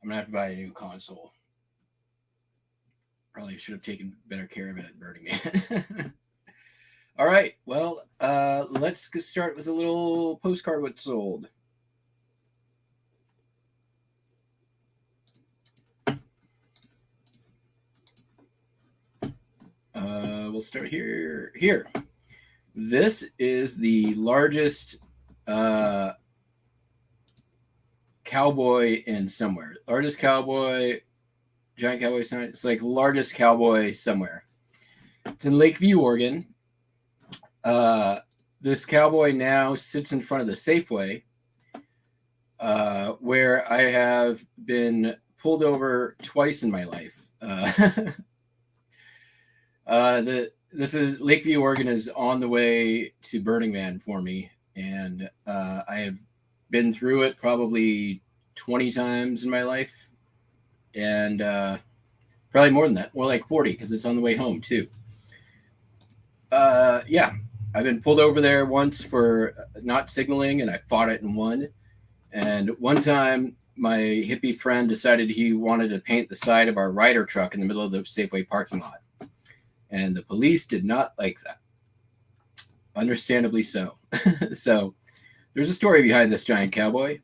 I'm gonna have to buy a new console. Probably should have taken better care of it at Burning Man. All right, well, let's start with a little postcard what's sold. We'll start here. Here. This is the largest cowboy in somewhere. Largest cowboy, giant cowboy sign. It's like largest cowboy somewhere. It's in Lakeview, Oregon. This cowboy now sits in front of the Safeway, where I have been pulled over twice in my life. This is Lakeview, Oregon is on the way to Burning Man for me, and I have been through it probably 20 times in my life, and probably more than that, more like 40, because it's on the way home too. Yeah, I've been pulled over there once for not signaling, and I fought it and won. And one time, my hippie friend decided he wanted to paint the side of our Ryder truck in the middle of the Safeway parking lot. And the police did not like that. Understandably so. So there's a story behind this giant cowboy.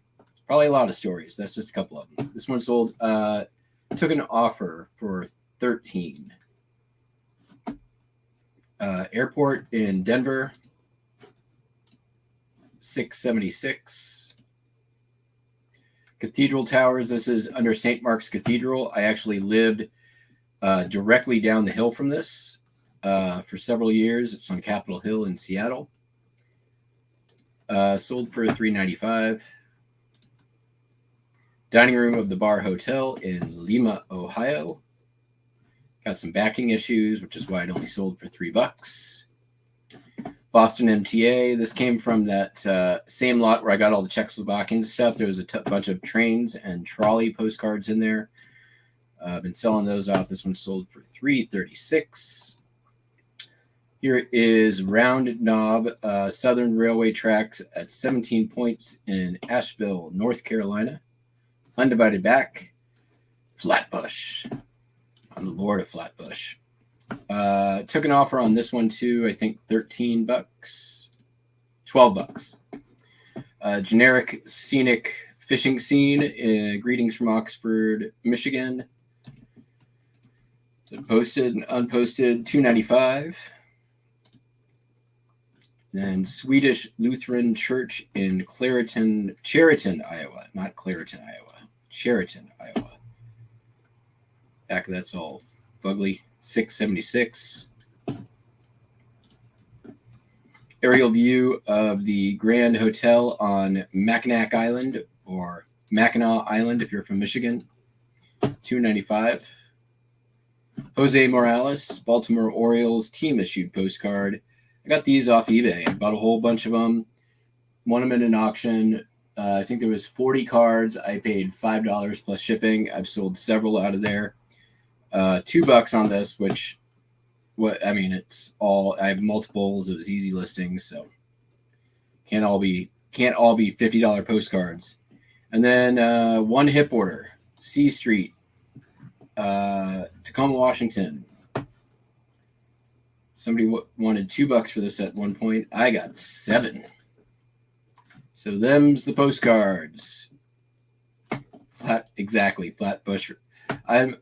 Probably a lot of stories. That's just a couple of them. This one sold, took an offer for 13. Airport in Denver, 676. Cathedral Towers. This is under St. Mark's Cathedral. I actually lived directly down the hill from this for several years. It's on Capitol Hill in Seattle. Sold for $395. Dining room of the Bar Hotel in Lima, Ohio. Got some backing issues, which is why it only sold for $3. Boston MTA. This came from that same lot where I got all the Czechoslovakian stuff. There was a bunch of trains and trolley postcards in there. I've been selling those off. This one sold for $336. Here is Round Knob Southern Railway Tracks at 17 points in Asheville, North Carolina. Undivided back. Flatbush. I'm the Lord of Flatbush. Took an offer on this one too. I think $13, $12. Generic scenic fishing scene. Greetings from Oxford, Michigan. Posted and unposted, $2.95. Then Swedish Lutheran Church in Chariton, Iowa. Not Clariton, Iowa. Chariton, Iowa. Back of that's all fugly. $6.76. Aerial view of the Grand Hotel on Mackinac Island, or Mackinac Island if you're from Michigan. $2.95. Jose Morales, Baltimore Orioles team issued postcard. I got these off eBay. I bought a whole bunch of them. Won them in an auction. I think there was 40 cards. I paid $5 plus shipping. I've sold several out of there. $2 on this, which, it's all, I have multiples. It was easy listings, so can't all be $50 postcards. And then one hip order, C Street, Tacoma, Washington. Somebody wanted $2 for this at one point. I got 7. So them's the postcards. Flatbush. I'm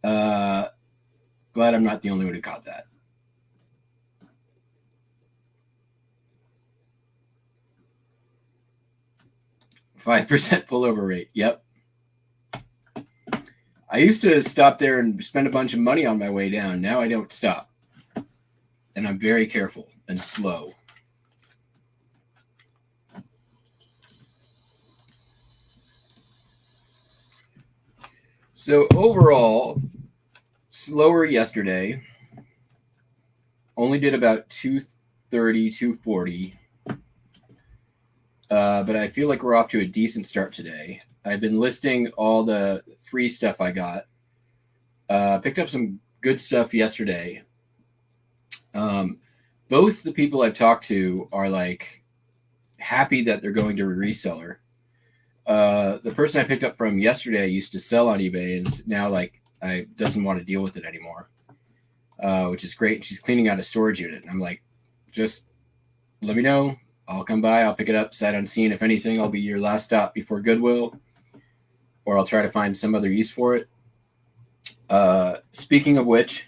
glad I'm not the only one who caught that. $5% pullover rate. Yep. I used to stop there and spend a bunch of money on my way down. Now I don't stop. And I'm very careful and slow. So overall, slower yesterday. Only did about 230, 240. But I feel like we're off to a decent start today. I've been listing all the free stuff I got. Picked up some good stuff yesterday. Both the people I've talked to are like happy that they're going to a reseller. The person I picked up from yesterday used to sell on eBay, and now like I doesn't want to deal with it anymore, which is great. She's cleaning out a storage unit, and I'm like, just let me know. I'll come by. I'll pick it up sight unseen. If anything, I'll be your last stop before Goodwill, or I'll try to find some other use for it. Speaking of which,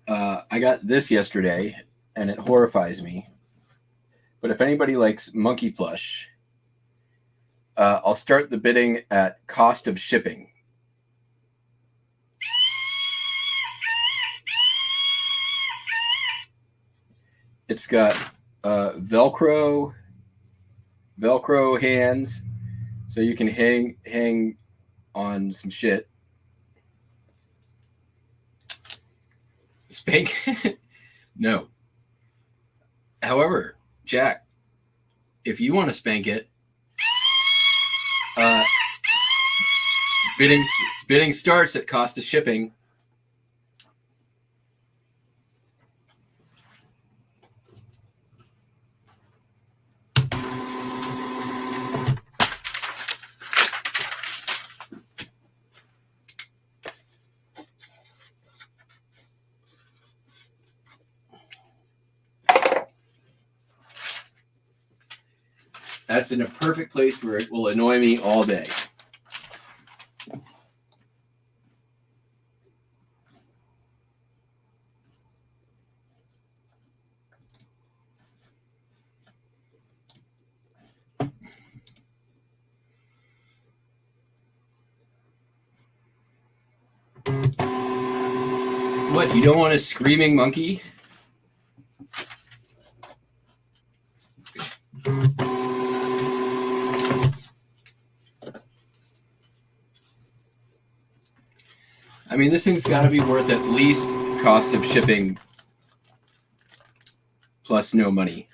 I got this yesterday, and it horrifies me. But if anybody likes monkey plush, I'll start the bidding at cost of shipping. It's got Velcro hands, so you can hang on some shit. Spank? No. However, Jack, if you want to spank it, bidding starts at cost of shipping. That's in a perfect place where it will annoy me all day. What, you don't want a screaming monkey? I mean, this thing's got to be worth at least cost of shipping plus no money.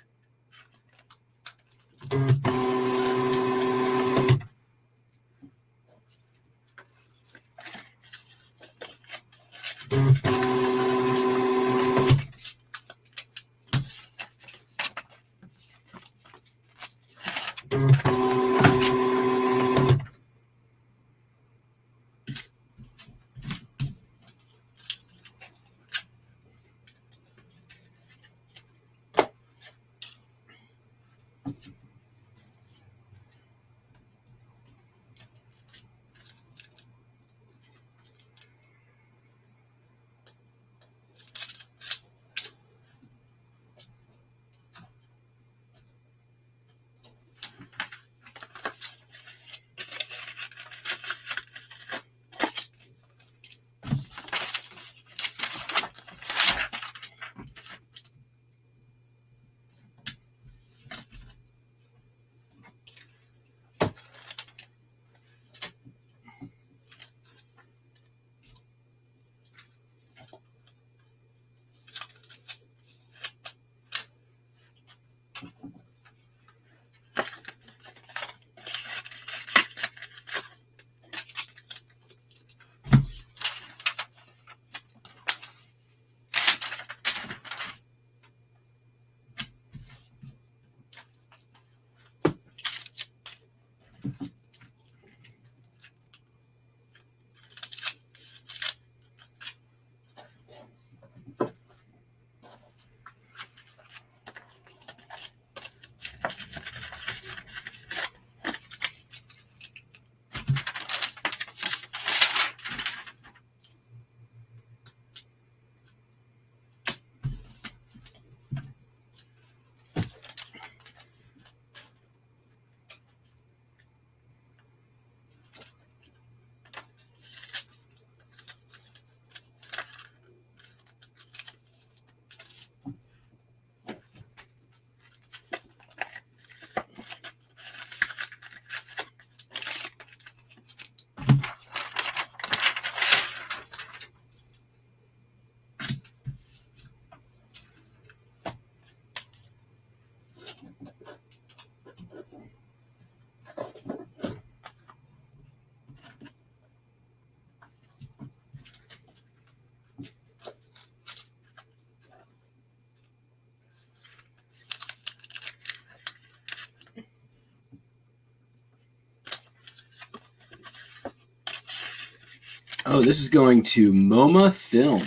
Oh, this is going to MoMA Film,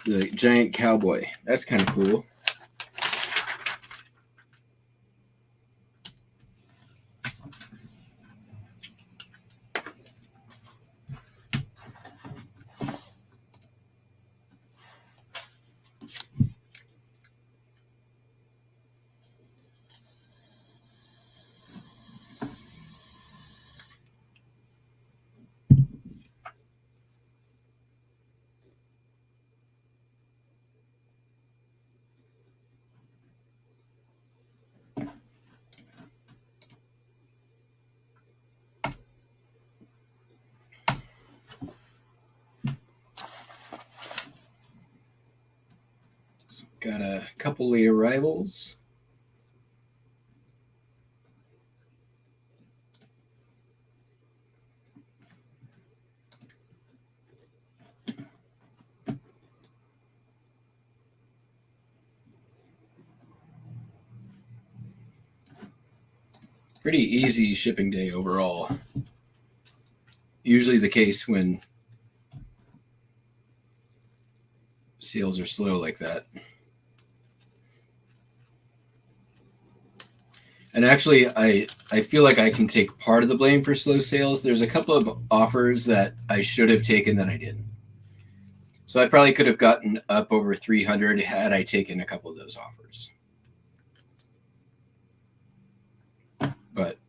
the giant cowboy. That's kind of cool. Got a couple late arrivals. Pretty easy shipping day overall. Usually the case when sales are slow like that. And actually, I feel like I can take part of the blame for slow sales. There's a couple of offers that I should have taken that I didn't. So I probably could have gotten up over 300 had I taken a couple of those offers. But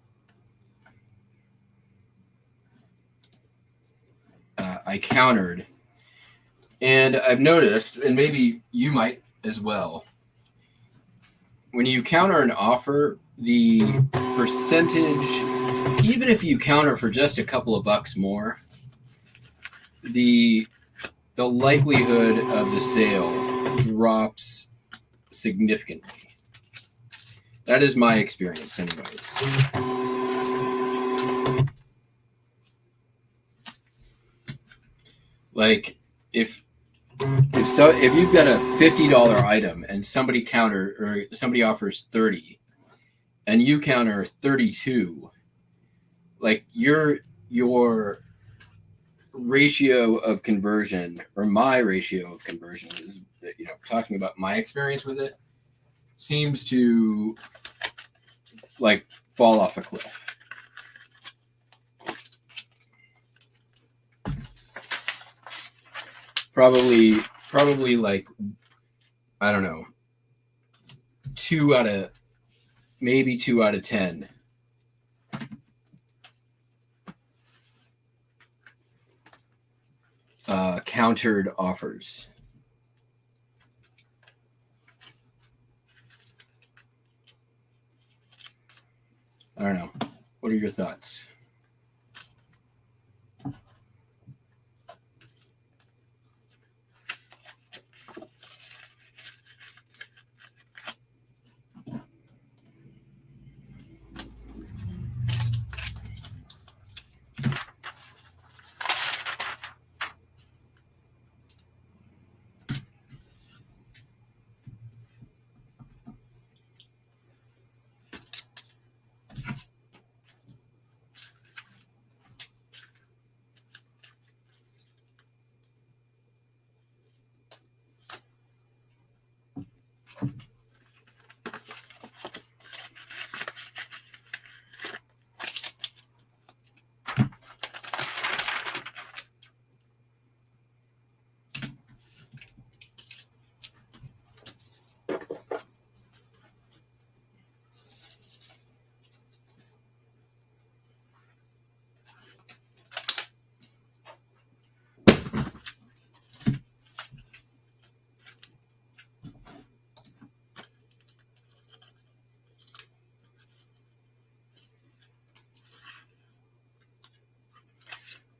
I countered. And I've noticed, and maybe you might as well, when you counter an offer, the percentage, even if you counter for just a couple of bucks more, the likelihood of the sale drops significantly. That is my experience anyways. Like if you've got a $50 item and somebody offers 30 and you counter 32, like your ratio of conversion, or my ratio of conversion, is, talking about my experience with it, seems to like fall off a cliff. Probably like, I don't know, 2 out of 10 countered offers. I don't know. What are your thoughts?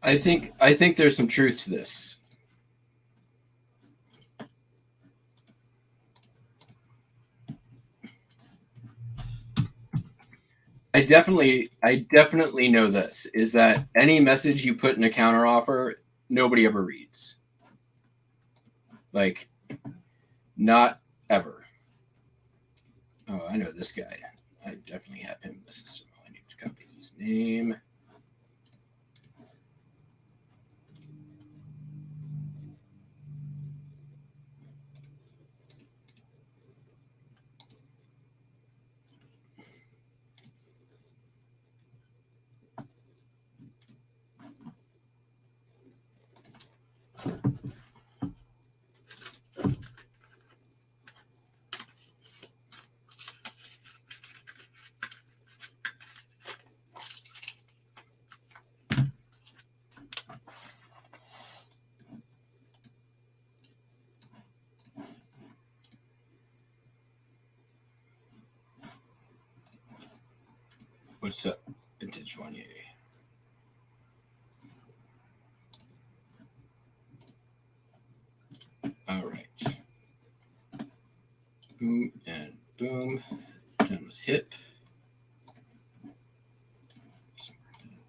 I think there's some truth to this. I definitely know this, is that any message you put in a counter offer, nobody ever reads. Like, not ever. Oh, I know this guy. I definitely have him in the system. I need to copy his name. What's up, Vintage Vanier? All right. Boom and boom. Done with hip.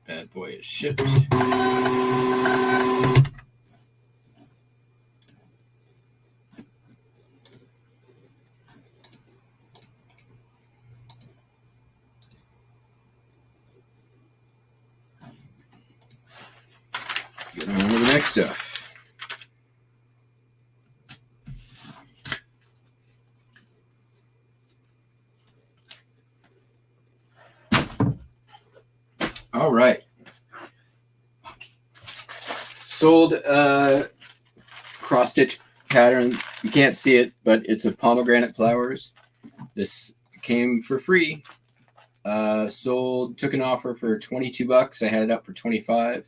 Bad boy is shipped. Get on to the next stuff. All right. Sold cross stitch pattern. You can't see it, but it's of pomegranate flowers. This came for free. Sold, took an offer for $22. I had it up for $25.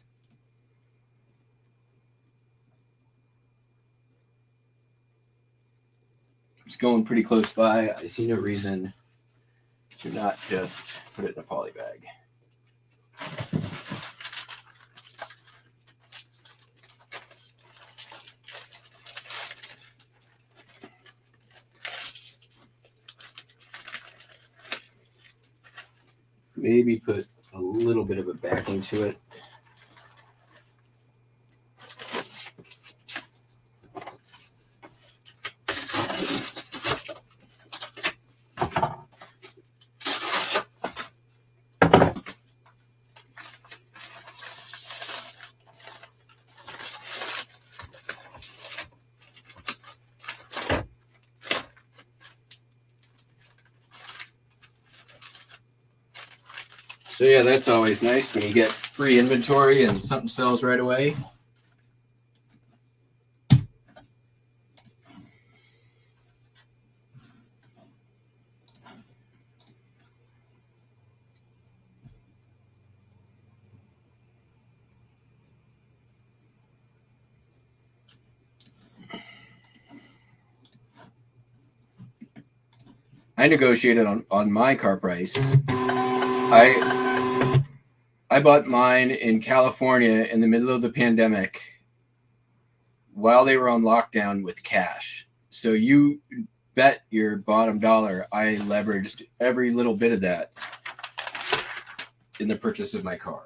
It's going pretty close by. I see no reason to not just put it in a poly bag. Maybe put a little bit of a backing to it. So yeah, that's always nice when you get free inventory and something sells right away. I negotiated on my car price. I bought mine in California in the middle of the pandemic while they were on lockdown with cash. So you bet your bottom dollar I leveraged every little bit of that in the purchase of my car.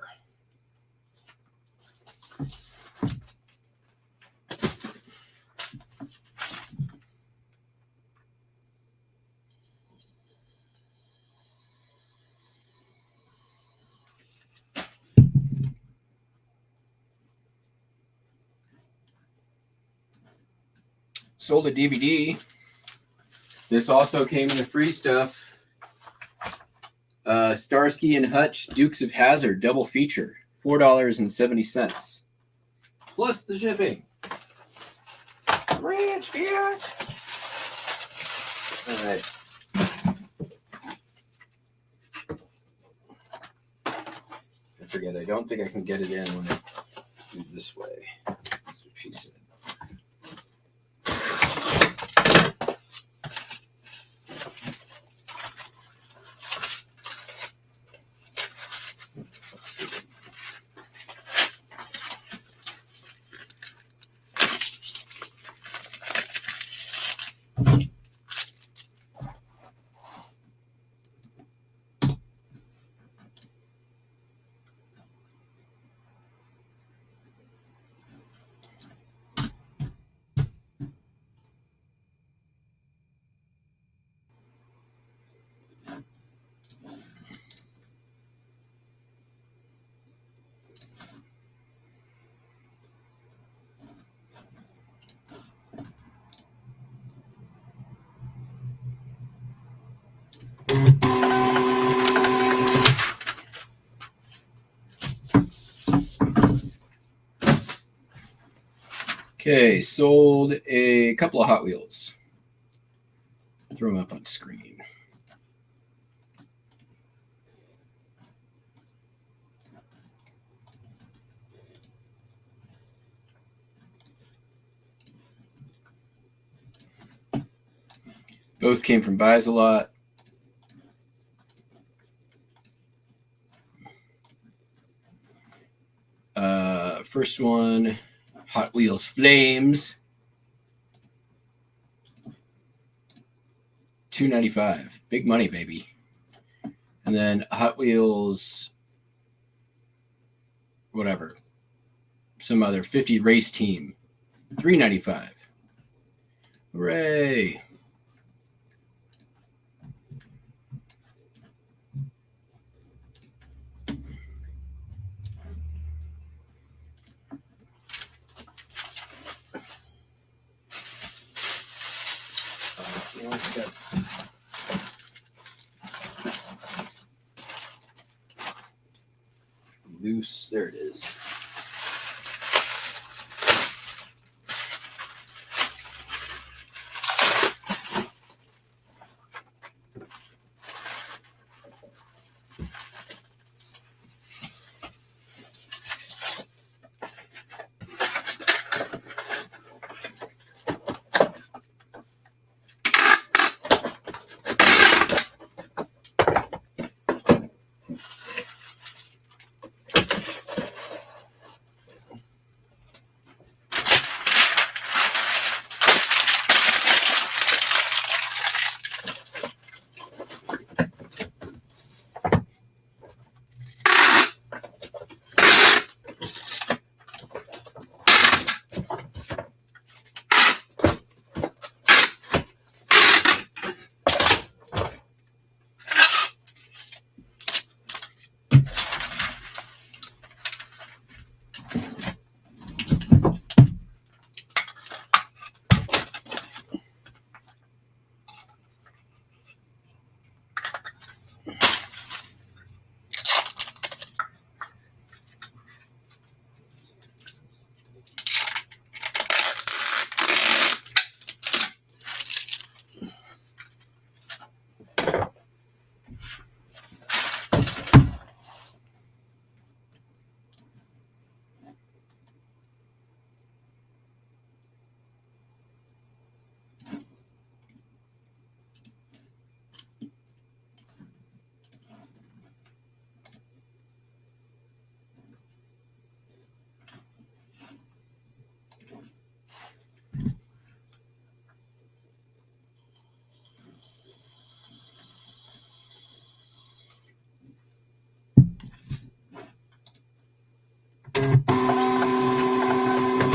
Sold a DVD. This also came in the free stuff. Starsky and Hutch Dukes of Hazzard double feature, $4.70 plus the shipping. Rich, bitch. All right. I forget. I don't think I can get it in when I do this way. That's what she said. Okay, sold a couple of Hot Wheels. Throw them up on screen. Both came from Buys a Lot. First one, Hot Wheels Flames, $2.95. Big money, baby. And then Hot Wheels, whatever, some other 50 race team, $3.95. Hooray! Loose, there it is.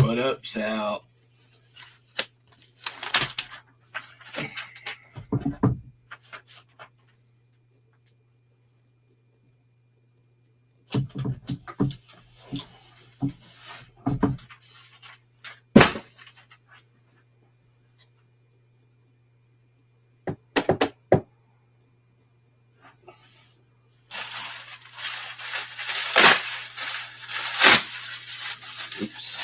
What up, Sal? Oops.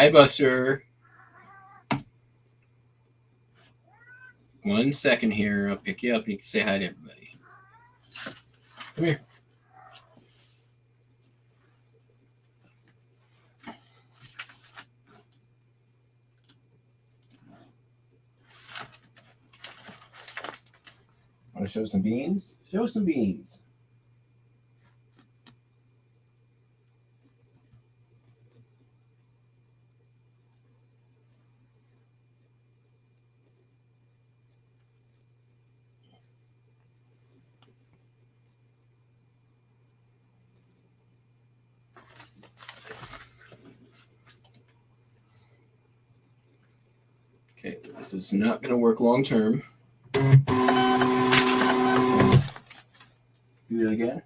Hi, Buster. 1 second here. I'll pick you up and you can say hi to everybody. Come here. Want to show some beans? Show some beans. Okay, this is not going to work long term. Do it again.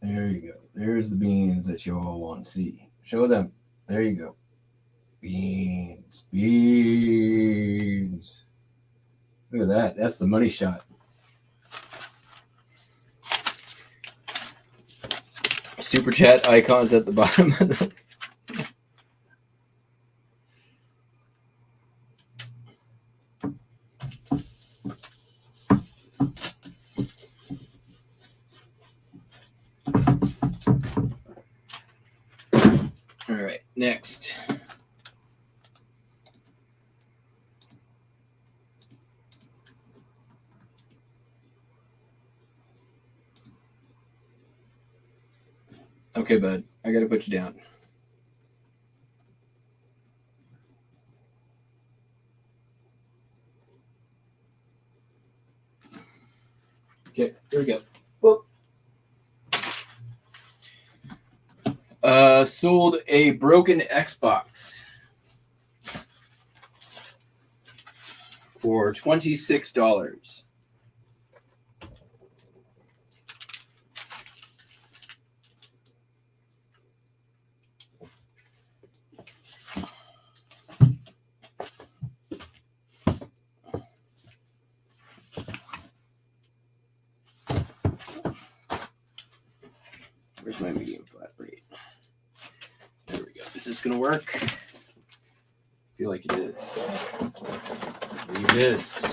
There you go. There's the beans that you all want to see. Show them. There you go. Beans. Beans. Look at that. That's the money shot. Super chat icons at the bottom. All right, next. Okay, bud, I got to put you down. Okay, here we go. Whoop. Sold a broken Xbox for $26. Where's my medium flat rate? There we go. Is this going to work? I feel like it is. I believe it is.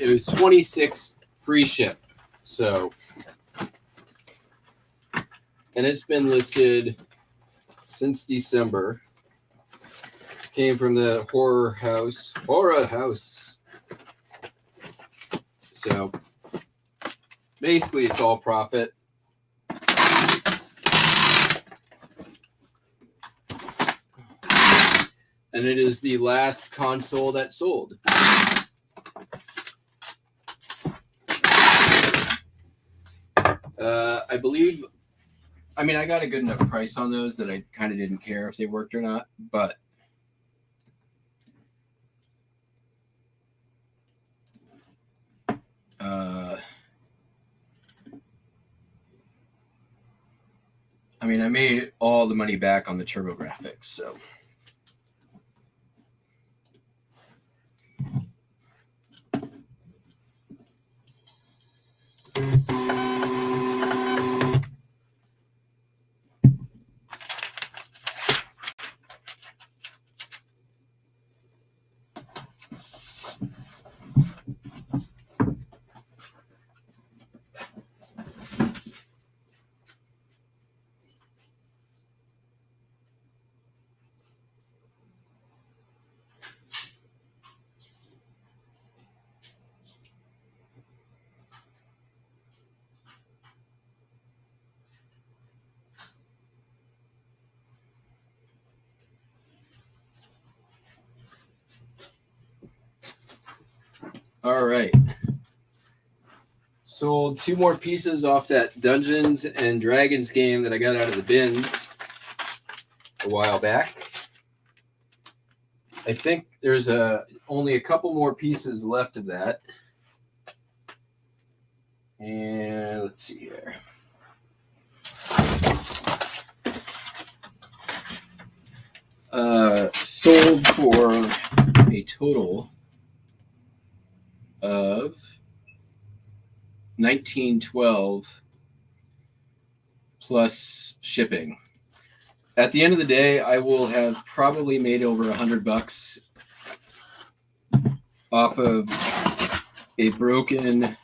It was $26 free ship. So, and it's been listed since December. It came from the Horror House. So, basically, it's all profit. And it is the last console that sold. I believe, I mean, I got a good enough price on those that I kind of didn't care if they worked or not, but I mean, I made all the money back on the TurboGrafx, so. All right. Sold 2 more pieces off that Dungeons and Dragons game that I got out of the bins a while back. I think there's only a couple more pieces left of that. And let's see here. Sold for a total of $19.12 plus shipping. At the end of the day, I will have probably made over $100 off of a broken,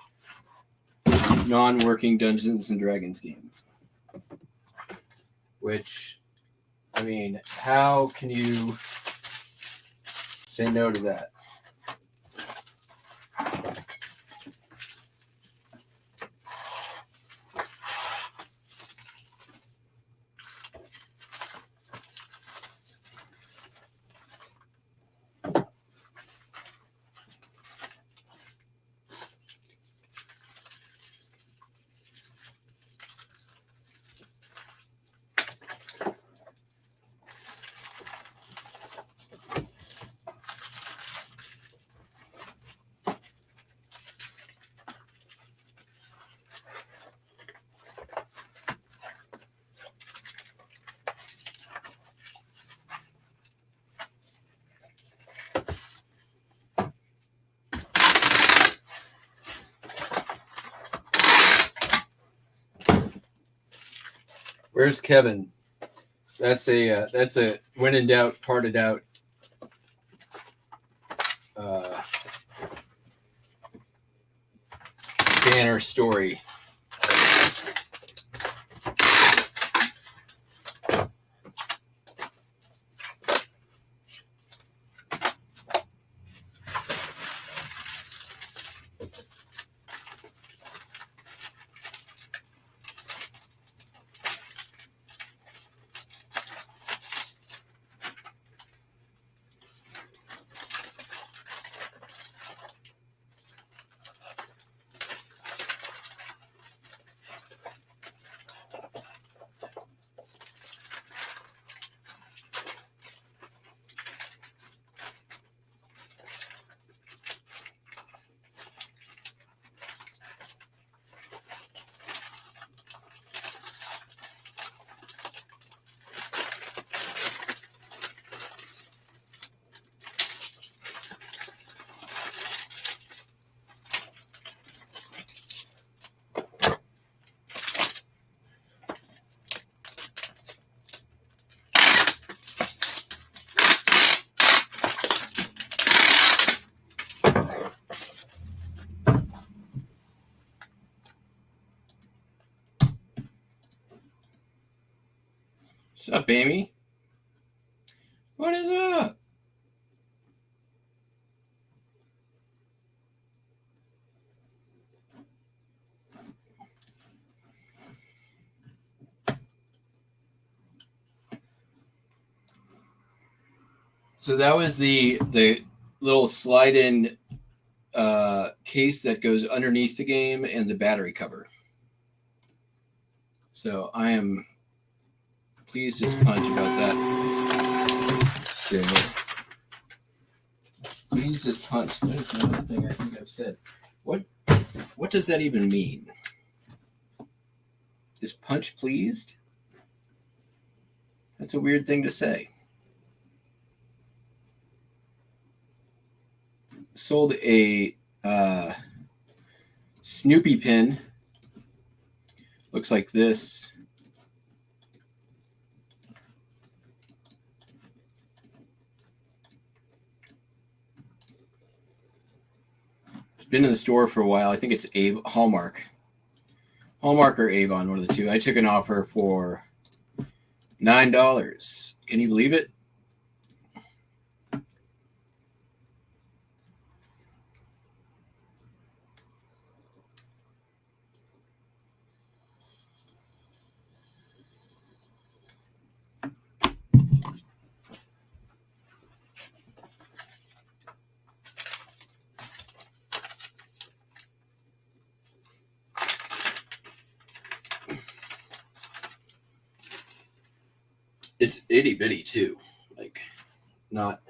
non-working Dungeons and Dragons game. Which, I mean, how can you say no to that? Where's Kevin? That's a when in doubt, parted out. Banner story. What's up, Amy? What is up? So that was the little slide-in case that goes underneath the game and the battery cover. So I am pleased as punch about that. So pleased as punch. That's another thing I think I've said. What does that even mean? Is punch pleased? That's a weird thing to say. Sold a Snoopy pin. Looks like this. It's been in the store for a while. I think it's Hallmark. Hallmark or Avon, one of the two. I took an offer for $9. Can you believe it? It's itty bitty too, like not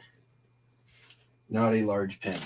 not a large pen.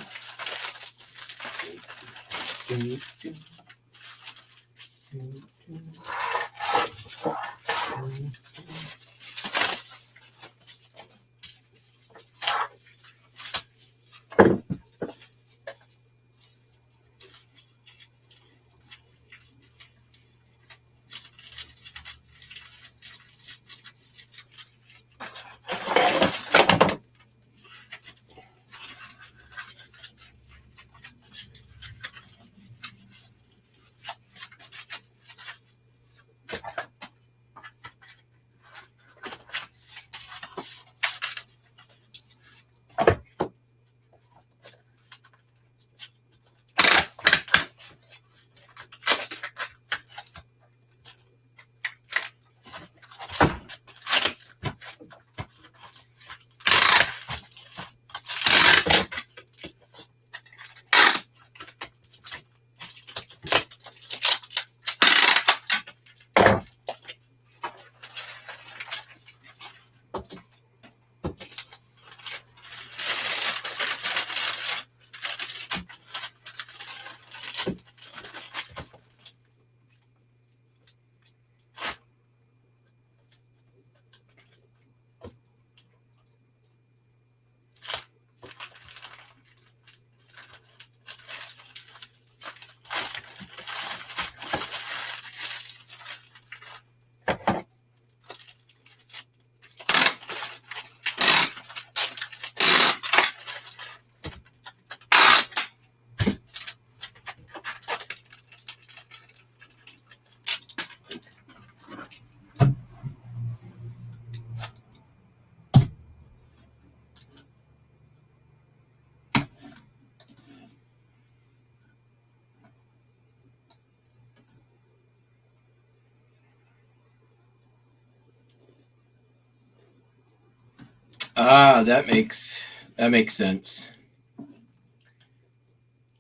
That makes sense.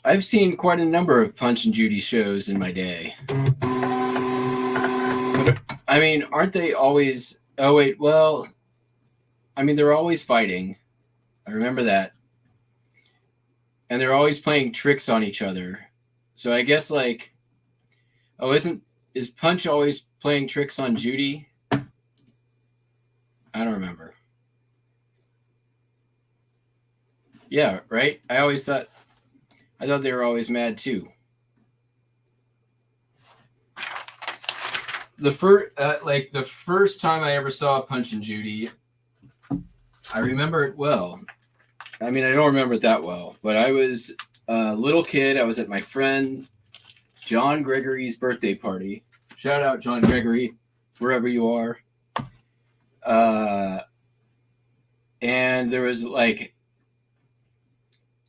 I've seen quite a number of Punch and Judy shows in my day. But, I mean, aren't they always... Oh, wait, well... I mean, they're always fighting. I remember that. And they're always playing tricks on each other. So I guess, like... Oh, is Punch always playing tricks on Judy? I don't remember. Yeah, right? I thought they were always mad too. The first time I ever saw Punch and Judy, I remember it well. I mean, I don't remember it that well, but I was a little kid. I was at my friend John Gregory's birthday party. Shout out John Gregory, wherever you are. And there was like,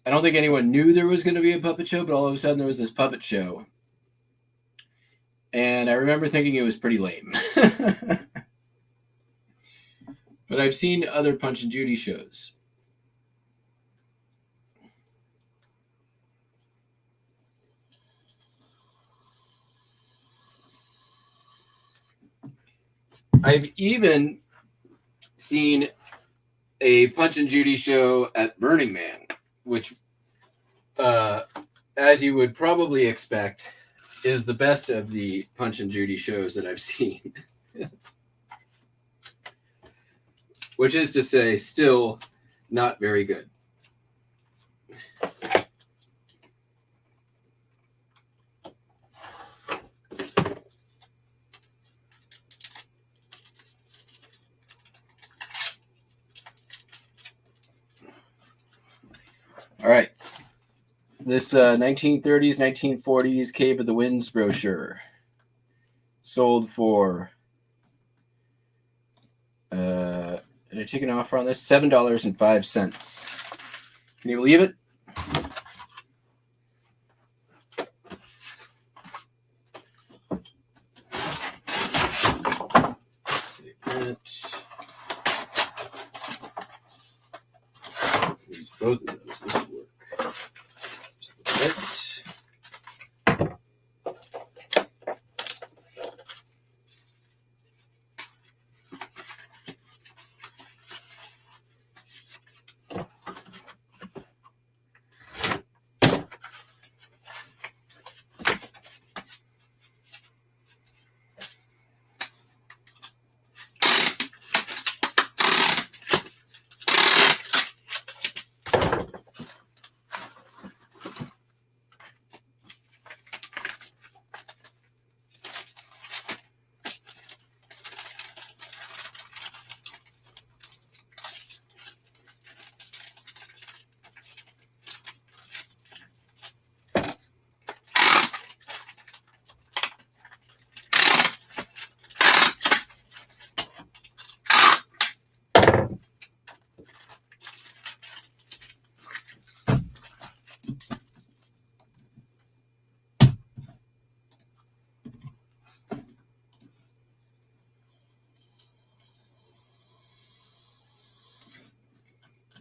I don't think anyone knew there was going to be a puppet show, but all of a sudden there was this puppet show. And I remember thinking it was pretty lame. But I've seen other Punch and Judy shows. I've even seen a Punch and Judy show at Burning Man, which, as you would probably expect, is the best of the Punch and Judy shows that I've seen. Which is to say, still not very good. All right. This 1930s, 1940s Cave of the Winds brochure sold for, did I take an offer on this? $7.05. Can you believe it? Both of those. This will work.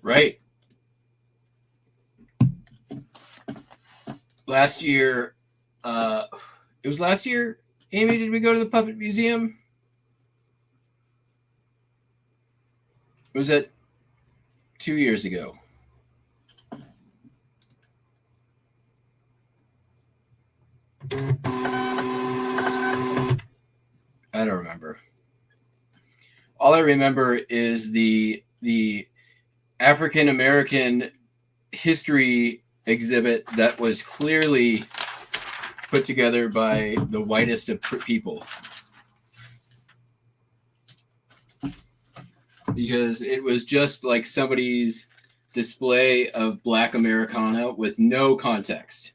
Right. Last year, it was last year, Amy, did we go to the Puppet Museum? Was it 2 years ago? I don't remember. All I remember is the African American history exhibit that was clearly put together by the whitest of people. Because it was just like somebody's display of Black Americana with no context.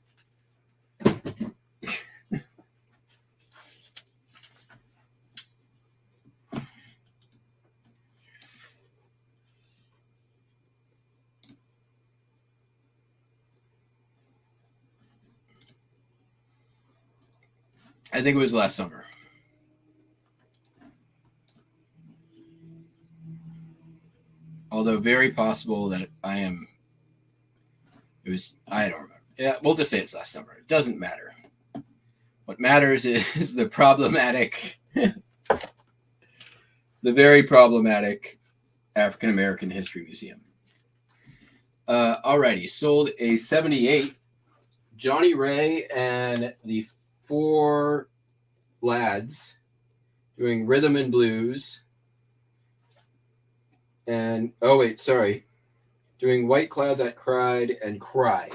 I think it was last summer. Although very possible that I don't remember. Yeah, we'll just say it's last summer. It doesn't matter. What matters is the problematic, the very problematic African American History Museum. Alrighty, sold a 78. Johnny Ray and the Four Lads doing rhythm and blues. And, doing White Cloud That Cried and Cry.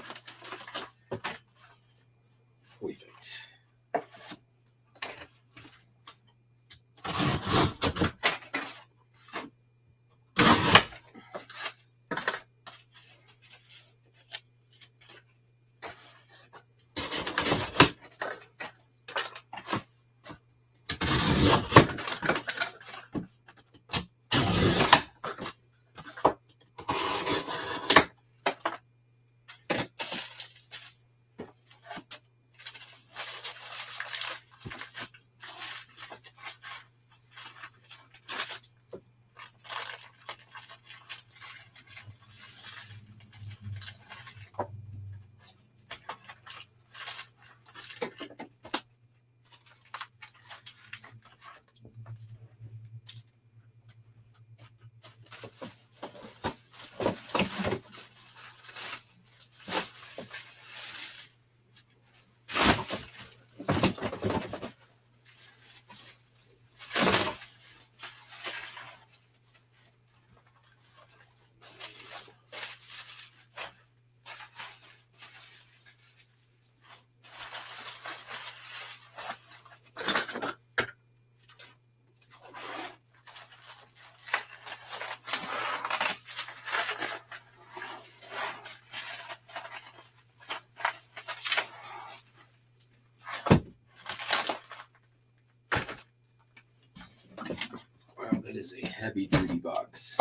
Perfect. Wow, that is a heavy duty box.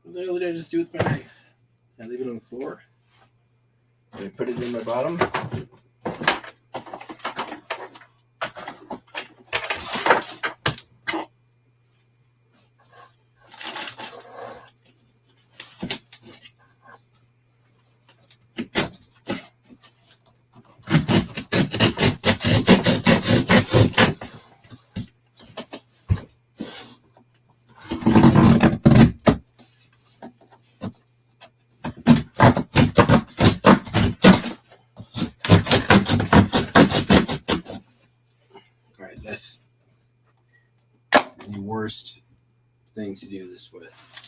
What the hell did I just do with my knife? Did I leave it on the floor? Did I put it in my bottom? worst thing to do this with.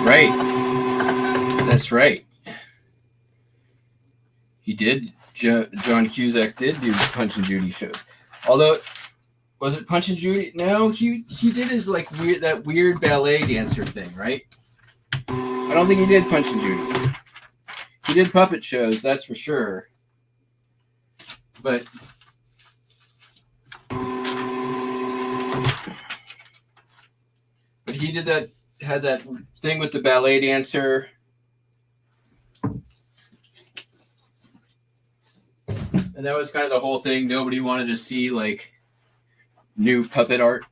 Right. That's right. He did. John Cusack did do Punch and Judy shows. Although, was it Punch and Judy? No, he did his like weird ballet dancer thing, right? I don't think he did Punch and Judy. He did puppet shows, that's for sure. But he had that thing with the ballet dancer. And that was kind of the whole thing. Nobody wanted to see like new puppet art.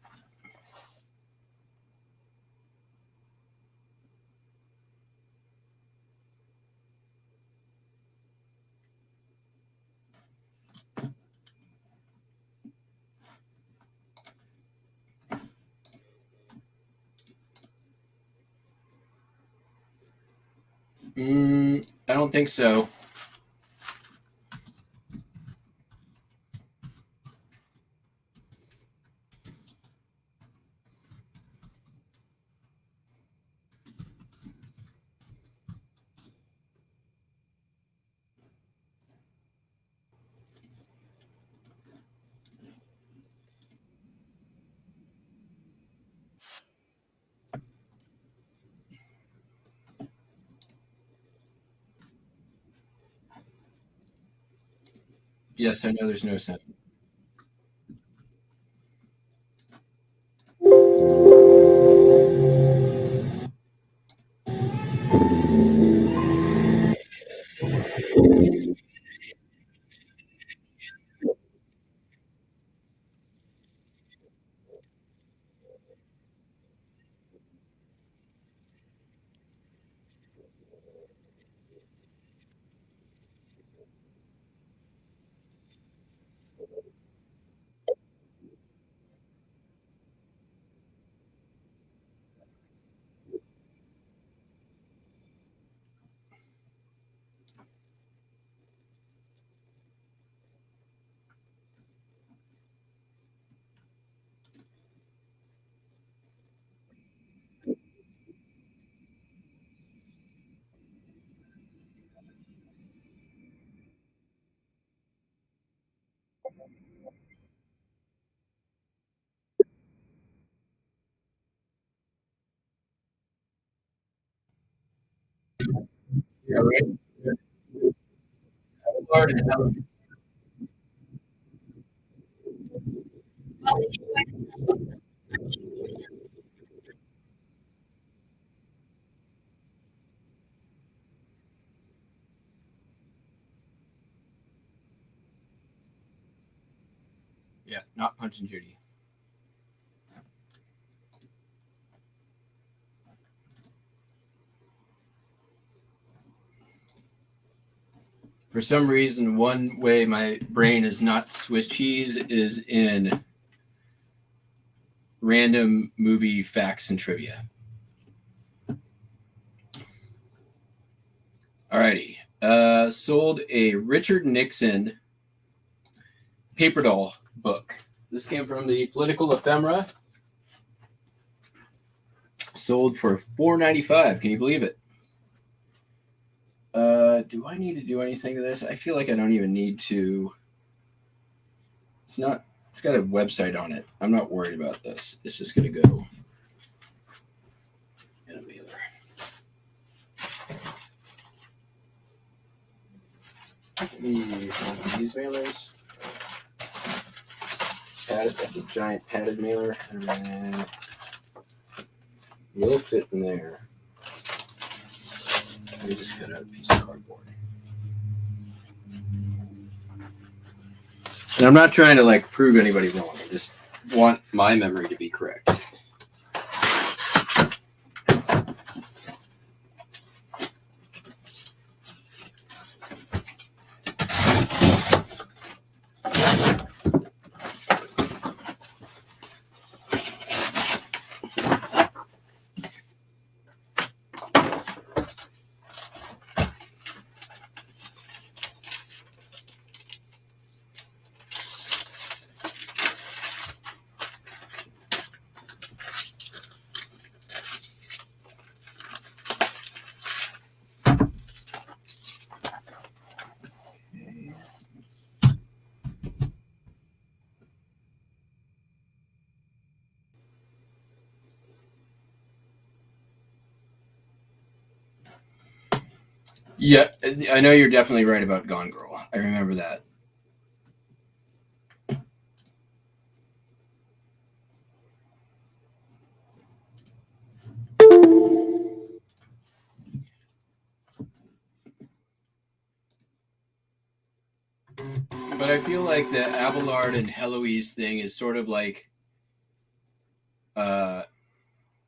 I don't think so. Yes, I know there's no sound. Yeah, right. Yeah, not Punch and Judy. For some reason, one way my brain is not Swiss cheese is in random movie facts and trivia. Alrighty. Sold a Richard Nixon paper doll book. This came from the Political Ephemera. Sold for $4.95. Can you believe it? Do I need to do anything to this? I feel like I don't even need to. It's got a website on it. I'm not worried about this. It's just going to go in a mailer. These mailers. That's a giant padded mailer. And will fit in there. Let me just cut out a piece of cardboard. And I'm not trying to like prove anybody wrong. I just want my memory to be correct. Yeah, I know you're definitely right about Gone Girl. I remember that. But I feel like the Abelard and Heloise thing is sort of like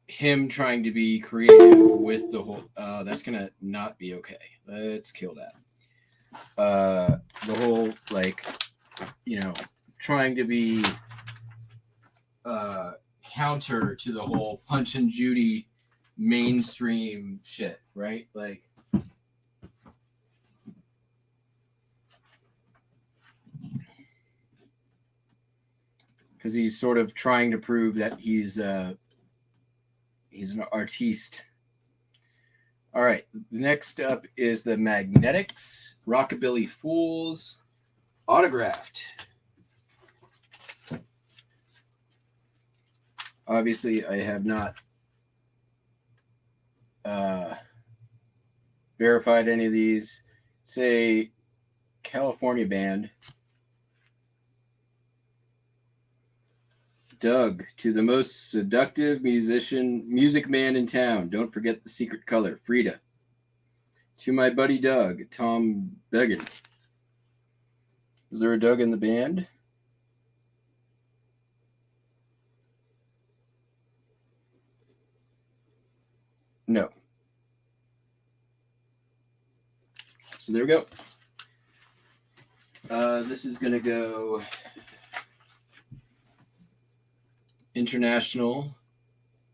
him trying to be creative with the whole. That's gonna not be okay. Let's kill that. The whole like, trying to be counter to the whole Punch and Judy mainstream shit, right? Like. Because he's sort of trying to prove that he's an artiste. All right, next up is the Magnetics Rockabilly Fools autographed. Obviously, I have not verified any of these. Say California band. Doug, to the most seductive music man in town. Don't forget the secret color, Frida. To my buddy Doug, Tom Began. Is there a Doug in the band? No. So there we go. This is going to go international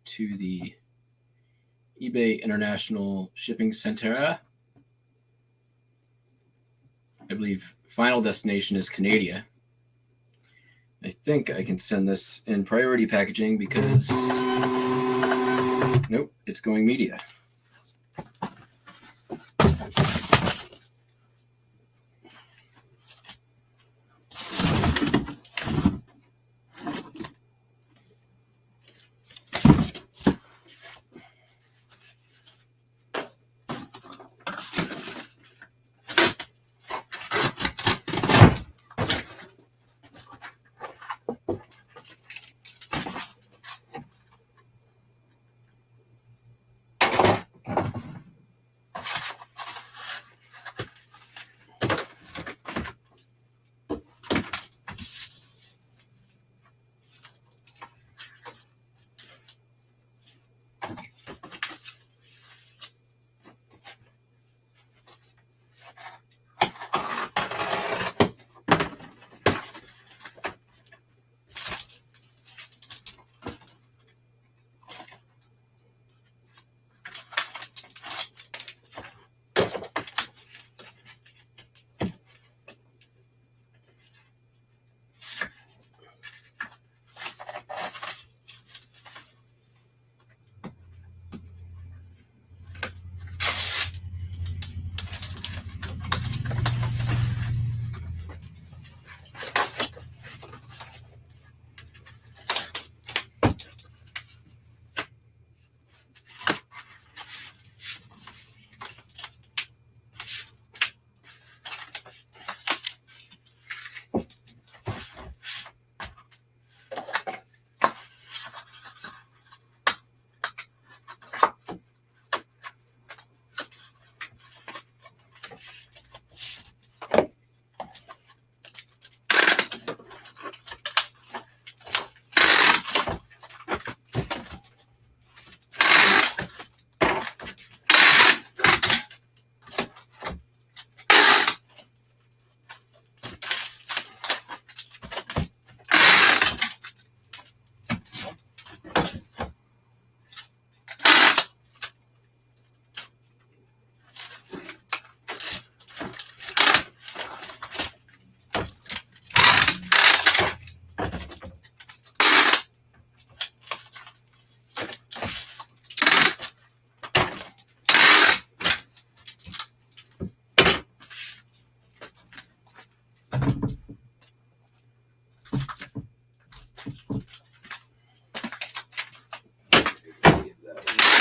to the eBay International Shipping Center. I believe final destination is Canada. I think I can send this in priority packaging because nope, it's going media.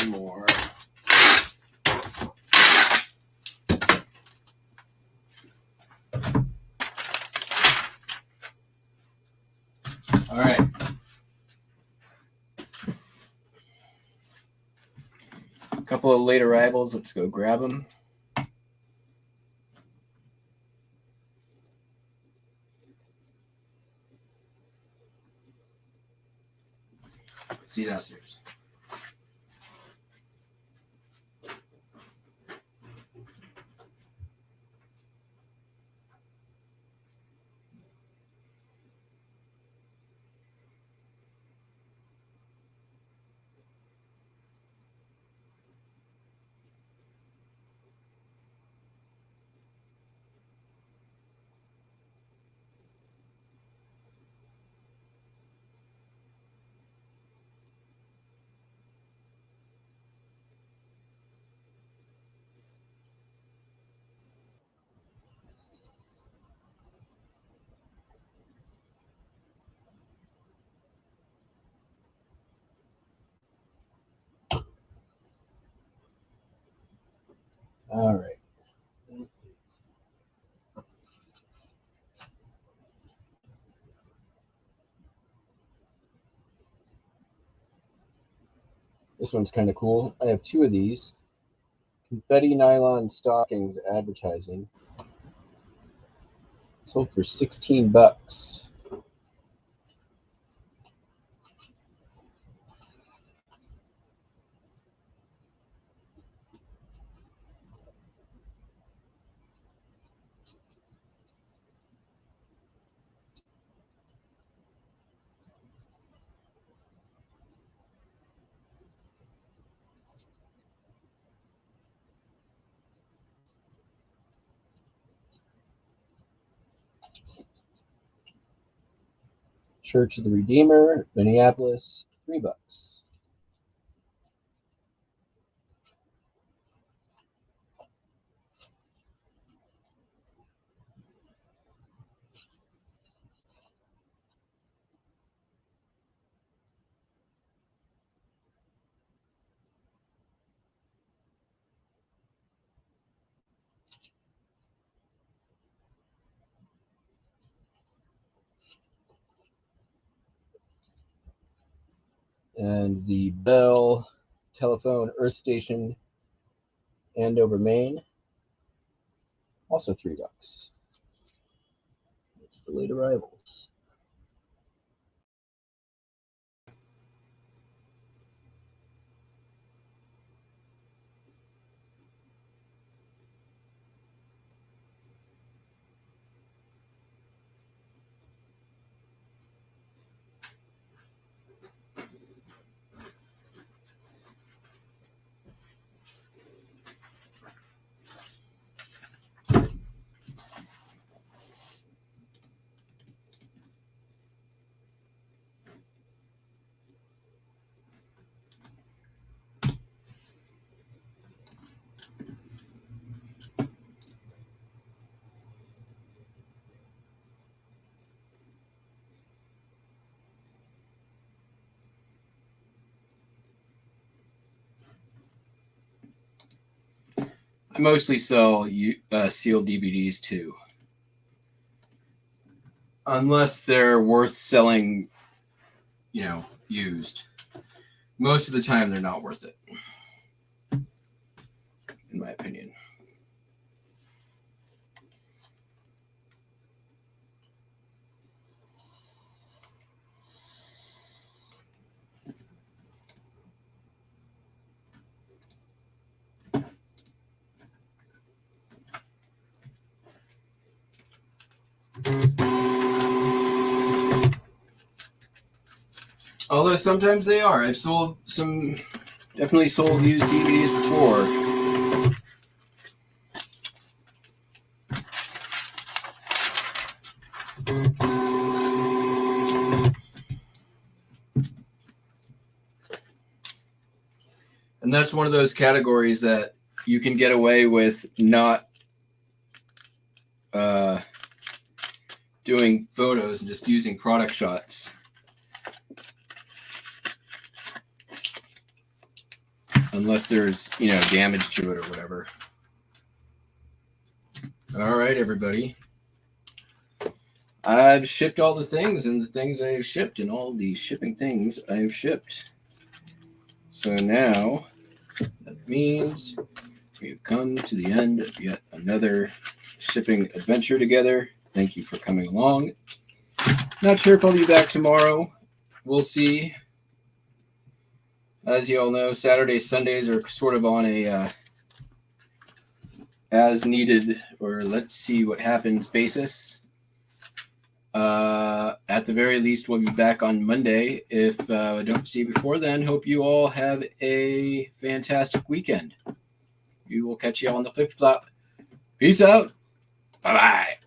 one more. All right. A couple of late arrivals. Let's go grab them. See you downstairs. All right. This one's kind of cool. I have two of these. Confetti nylon stockings advertising. Sold for $16. Church of the Redeemer, Minneapolis, $3. And the Bell Telephone Earth Station, Andover, Maine, also $3. It's the late arrivals. I mostly sell sealed DVDs too, unless they're worth selling, used. Most of the time, they're not worth it, in my opinion. Although sometimes they are. I've definitely sold used DVDs before. And that's one of those categories that you can get away with not doing photos and just using product shots. unless there's, damage to it or whatever. All right, everybody. I've shipped all the things and the things I have shipped and all the shipping things I have shipped. So now that means we've come to the end of yet another shipping adventure together. Thank you for coming along. Not sure if I'll be back tomorrow. We'll see. As you all know, Saturdays, Sundays are sort of on a as needed or let's see what happens basis. At the very least, we'll be back on Monday. If I don't see you before then, hope you all have a fantastic weekend. We will catch you all on the flip flop. Peace out. Bye-bye.